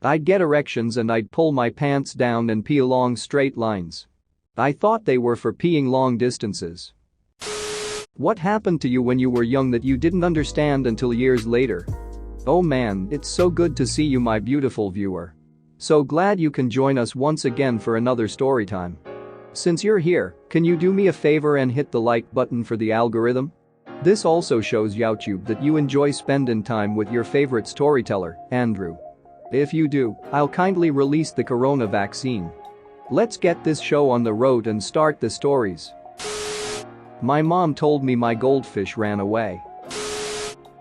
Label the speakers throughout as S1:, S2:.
S1: I'd get erections and I'd pull my pants down and pee along straight lines. I thought they were for peeing long distances. What happened to you when you were young that you didn't understand until years later? Oh man, it's so good to see you, my beautiful viewer. So glad you can join us once again for another story time. Since you're here, can you do me a favor and hit the like button for the algorithm? This also shows YouTube that you enjoy spending time with your favorite storyteller, Andrew. If you do, I'll kindly release the corona vaccine. Let's get this show on the road and start the stories. My mom told me my goldfish ran away.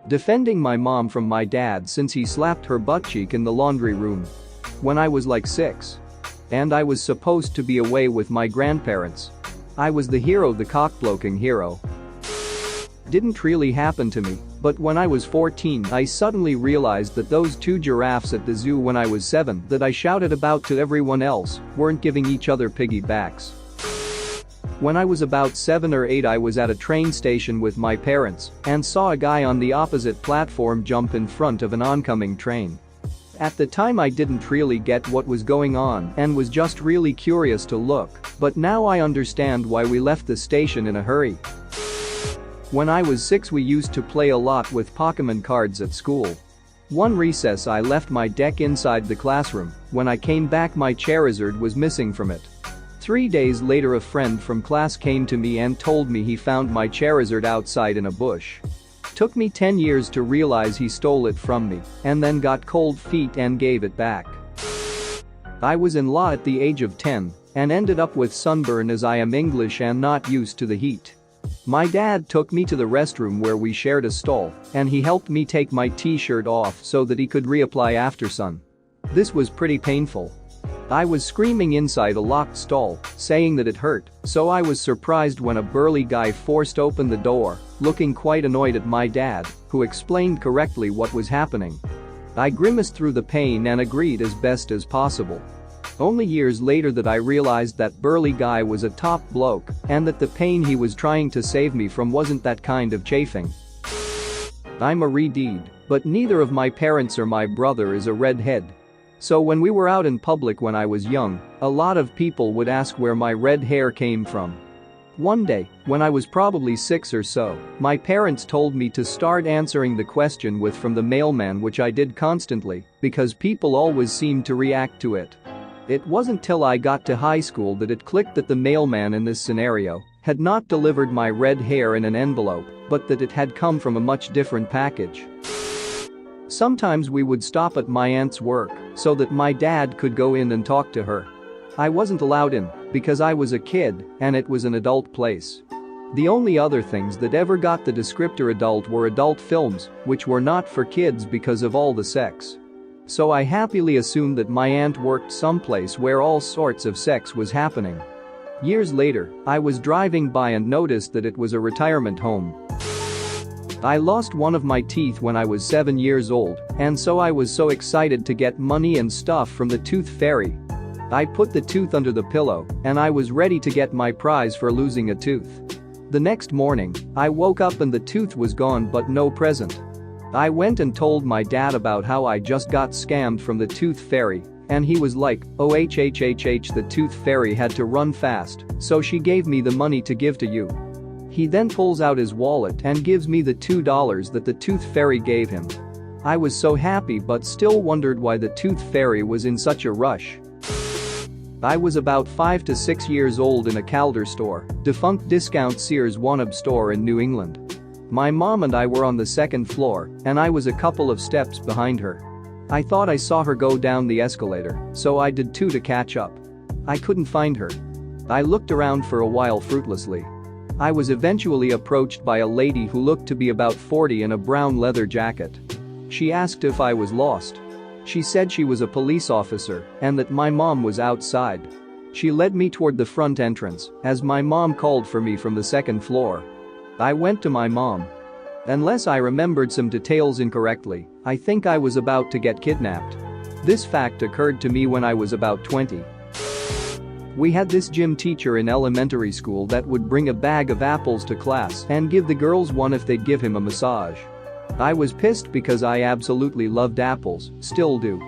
S1: Defending my mom from my dad since he slapped her butt cheek in the laundry room. When I was like 6. And I was supposed to be away with my grandparents. I was the hero, the cockbloking hero. Didn't really happen to me, but when I was 14 I suddenly realized that those 2 giraffes at the zoo when I was 7 that I shouted about to everyone else weren't giving each other piggybacks. When I was about 7 or 8 I was at a train station with my parents and saw a guy on the opposite platform jump in front of an oncoming train. At the time I didn't really get what was going on and was just really curious to look, but now I understand why we left the station in a hurry. When I was 6 we used to play a lot with Pokemon cards at school. One recess I left my deck inside the classroom. When I came back my Charizard was missing from it. 3 days later a friend from class came to me and told me he found my Charizard outside in a bush. Took me 10 years to realize he stole it from me and then got cold feet and gave it back. I was in law at the age of 10 and ended up with sunburn as I am English and not used to the heat. My dad took me to the restroom where we shared a stall and he helped me take my t-shirt off so that he could reapply after sun. This was pretty painful. I was screaming inside a locked stall, saying that it hurt, so I was surprised when a burly guy forced open the door, looking quite annoyed at my dad, who explained correctly what was happening. I grimaced through the pain and agreed as best as possible. Only years later that I realized that burly guy was a top bloke and that the pain he was trying to save me from wasn't that kind of chafing. I'm a redhead, but neither of my parents or my brother is a redhead. So when we were out in public when I was young, a lot of people would ask where my red hair came from. One day, when I was probably 6 or so, my parents told me to start answering the question with "from the mailman," which I did constantly because people always seemed to react to it. It wasn't till I got to high school that it clicked that the mailman in this scenario had not delivered my red hair in an envelope, but that it had come from a much different package. Sometimes we would stop at my aunt's work so that my dad could go in and talk to her. I wasn't allowed in because I was a kid and it was an adult place. The only other things that ever got the descriptor adult were adult films, which were not for kids because of all the sex. So I happily assumed that my aunt worked someplace where all sorts of sex was happening. Years later, I was driving by and noticed that it was a retirement home. I lost one of my teeth when I was 7 years old, and so I was so excited to get money and stuff from the tooth fairy. I put the tooth under the pillow, and I was ready to get my prize for losing a tooth. The next morning, I woke up and the tooth was gone but no present. I went and told my dad about how I just got scammed from the tooth fairy, and he was like, "Oh the tooth fairy had to run fast, so she gave me the money to give to you." He then pulls out his wallet and gives me the $2 that the tooth fairy gave him. I was so happy but still wondered why the tooth fairy was in such a rush. I was about 5 to 6 years old in a Calder store, defunct discount Sears Wannabe store in New England. My mom and I were on the second floor, and I was a couple of steps behind her. I thought I saw her go down the escalator, so I did too to catch up. I couldn't find her. I looked around for a while fruitlessly. I was eventually approached by a lady who looked to be about 40 in a brown leather jacket. She asked if I was lost. She said she was a police officer and that my mom was outside. She led me toward the front entrance as my mom called for me from the second floor. I went to my mom. Unless I remembered some details incorrectly, I think I was about to get kidnapped. This fact occurred to me when I was about 20. We had this gym teacher in elementary school that would bring a bag of apples to class and give the girls one if they'd give him a massage. I was pissed because I absolutely loved apples, still do.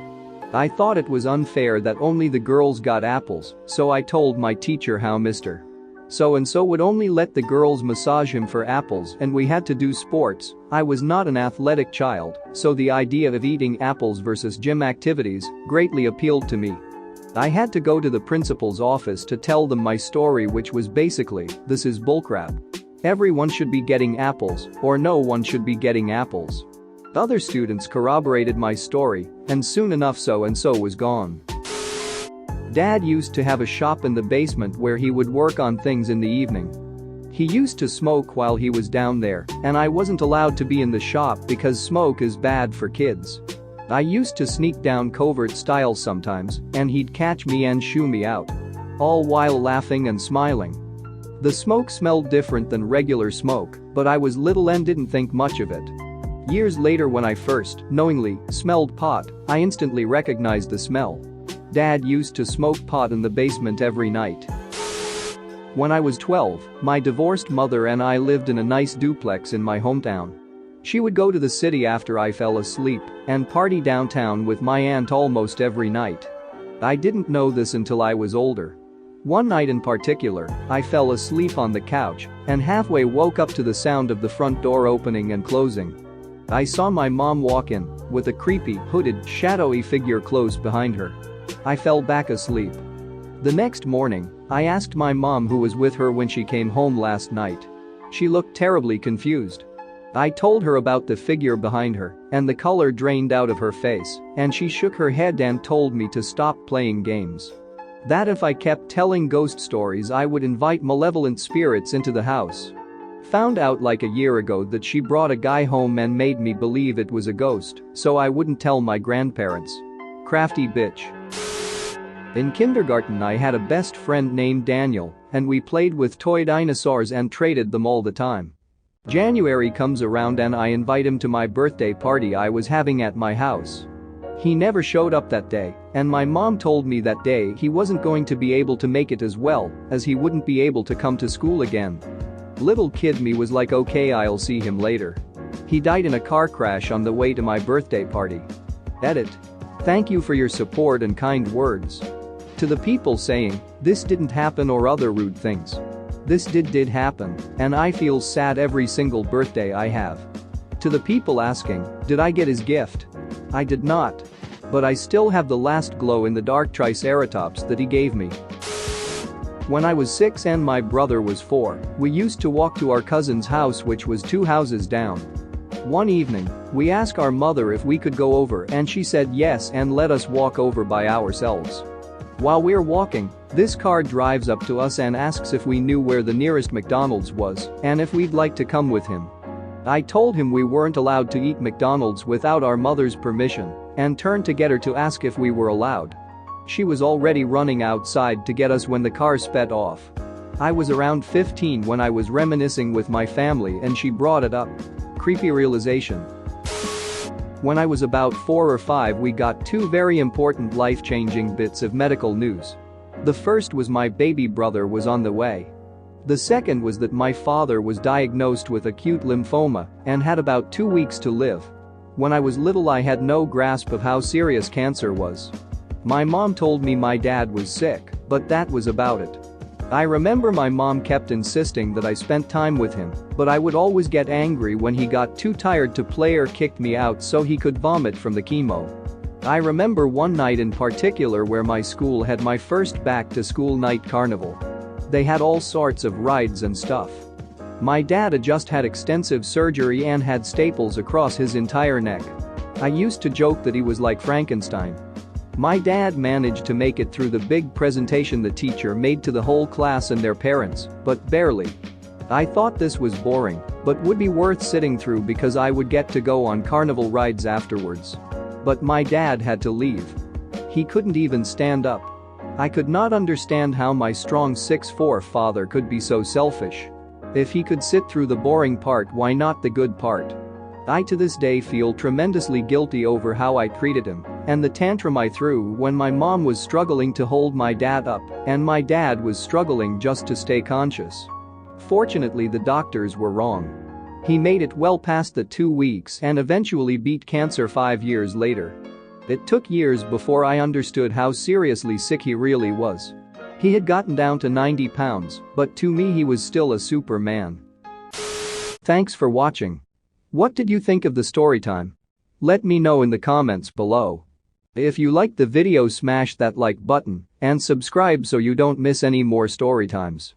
S1: I thought it was unfair that only the girls got apples, so I told my teacher how Mr. So-and-so would only let the girls massage him for apples and we had to do sports. I was not an athletic child, so the idea of eating apples versus gym activities greatly appealed to me. I had to go to the principal's office to tell them my story, which was basically, "This is bullcrap. Everyone should be getting apples, or no one should be getting apples." Other students corroborated my story, and soon enough so-and-so was gone. Dad used to have a shop in the basement where he would work on things in the evening. He used to smoke while he was down there, and I wasn't allowed to be in the shop because smoke is bad for kids. I used to sneak down covert style sometimes, and he'd catch me and shoo me out. All while laughing and smiling. The smoke smelled different than regular smoke, but I was little and didn't think much of it. Years later, when I first, knowingly, smelled pot, I instantly recognized the smell. Dad used to smoke pot in the basement every night. When I was 12, my divorced mother and I lived in a nice duplex in my hometown. She would go to the city after I fell asleep and party downtown with my aunt almost every night. I didn't know this until I was older. One night in particular, I fell asleep on the couch and halfway woke up to the sound of the front door opening and closing. I saw my mom walk in with a creepy, hooded, shadowy figure close behind her. I fell back asleep. The next morning, I asked my mom who was with her when she came home last night. She looked terribly confused. I told her about the figure behind her, and the color drained out of her face, and she shook her head and told me to stop playing games. That if I kept telling ghost stories I would invite malevolent spirits into the house. Found out like a year ago that she brought a guy home and made me believe it was a ghost, so I wouldn't tell my grandparents. Crafty bitch. In kindergarten I had a best friend named Daniel, and we played with toy dinosaurs and traded them all the time. January comes around and I invite him to my birthday party I was having at my house. He never showed up that day, and my mom told me that day he wasn't going to be able to make it as well, as he wouldn't be able to come to school again. Little kid me was like, okay, I'll see him later. He died in a car crash on the way to my birthday party. Edit. Thank you for your support and kind words. To the people saying, this didn't happen or other rude things. This did happen, and I feel sad every single birthday I have. To the people asking, did I get his gift? I did not. But I still have the last glow in the dark triceratops that he gave me. When I was 6 and my brother was 4, we used to walk to our cousin's house, which was 2 houses down. One evening, we asked our mother if we could go over and she said yes and let us walk over by ourselves. While we're walking, this car drives up to us and asks if we knew where the nearest McDonald's was and if we'd like to come with him. I told him we weren't allowed to eat McDonald's without our mother's permission and turned to get her to ask if we were allowed. She was already running outside to get us when the car sped off. I was around 15 when I was reminiscing with my family and she brought it up. Creepy realization. When I was about 4 or 5, we got 2 very important life-changing bits of medical news. The first was my baby brother was on the way. The second was that my father was diagnosed with acute lymphoma and had about 2 weeks to live. When I was little I had no grasp of how serious cancer was. My mom told me my dad was sick, but that was about it. I remember my mom kept insisting that I spent time with him, but I would always get angry when he got too tired to play or kicked me out so he could vomit from the chemo. I remember one night in particular where my school had my first back-to-school night carnival. They had all sorts of rides and stuff. My dad had just had extensive surgery and had staples across his entire neck. I used to joke that he was like Frankenstein. My dad managed to make it through the big presentation the teacher made to the whole class and their parents, but barely. I thought this was boring, but would be worth sitting through because I would get to go on carnival rides afterwards. But my dad had to leave. He couldn't even stand up. I could not understand how my strong 6'4" father could be so selfish. If he could sit through the boring part, why not the good part? I to this day feel tremendously guilty over how I treated him and the tantrum I threw when my mom was struggling to hold my dad up and my dad was struggling just to stay conscious. Fortunately, the doctors were wrong. He made it well past the 2 weeks and eventually beat cancer 5 years later. It took years before I understood how seriously sick he really was. He had gotten down to 90 pounds, but to me he was still a superman. Thanks for watching. What did you think of the story time? Let me know in the comments below. If you liked the video, smash that like button and subscribe so you don't miss any more story times.